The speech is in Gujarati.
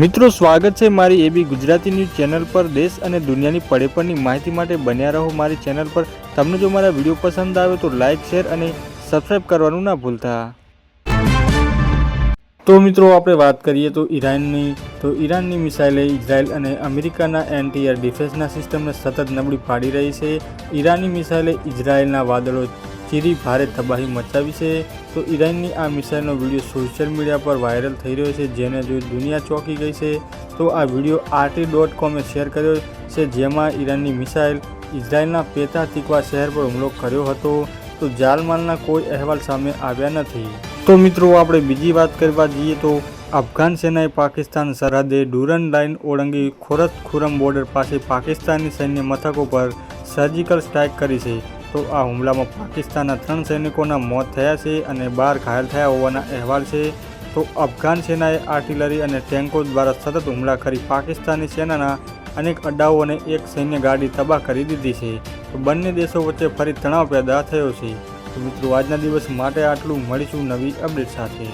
મિત્રો સ્વાગત છે મારી એબી ગુજરાતી ન્યૂઝ ચેનલ પર। દેશ અને દુનિયાની પડેપણની માહિતી માટે બન્યા રહો મારી ચેનલ પર। તમને જો મારા વિડીયો પસંદ આવે તો લાઇક શેર અને સબસ્ક્રાઈબ કરવાનું ના ભૂલતા। તો મિત્રો આપણે વાત કરીએ તો ઈરાનની મિસાઇલે ઇઝરાયલ અને અમેરિકાના એન્ટી-એર ડિફેન્સના સિસ્ટમને સતત નબળી પાડી રહી છે। ઈરાનની મિસાઇલે ઇઝરાયલના વાદળો ચીરી ભારે તબાહી મચાવી છે। તો ઈરાનની આ મિસાઇલનો વિડીયો સોશિયલ મીડિયા પર વાયરલ થઈ રહ્યો છે, જેને જોઈ દુનિયા ચોંકી ગઈ છે। તો આ વિડીયો RT.com શેર કર્યો છે, જેમાં ઈરાનની મિસાઇલ ઇઝરાયલના પેતા તિકવા શહેર પર હુમલો કર્યો હતો। તો જાનમાલના કોઈ અહેવાલ સામે આવ્યા નથી। તો મિત્રો આપણે બીજી વાત કરવા જઈએ તો અફઘાન સેનાએ પાકિસ્તાન સરહદે ડુરન લાઇન ઓળંગી ખોરત ખુરમ બોર્ડર પાસે પાકિસ્તાની સૈન્ય મથકો પર સર્જિકલ સ્ટ્રાઇક કરી છે। તો આ હુમલામાં પાકિસ્તાનના 3 સૈનિકોના મોત થયા છે અને 12 ઘાયલ થયા હોવાના અહેવાલ છે। તો અફઘાન સેનાએ આર્ટિલરી અને ટેન્કો દ્વારા સતત હુમલા કરી પાકિસ્તાની સેનાના અનેક અડ્ડાઓ અને એક સૈન્ય ગાડી તબાહ કરી દીધી છે। તો બંને દેશો વચ્ચે ફરી તણાવ પેદા થયો છે। તો મિત્રો આજના દિવસ માટે આટલું, મળીશું નવી અપડેટ સાથે।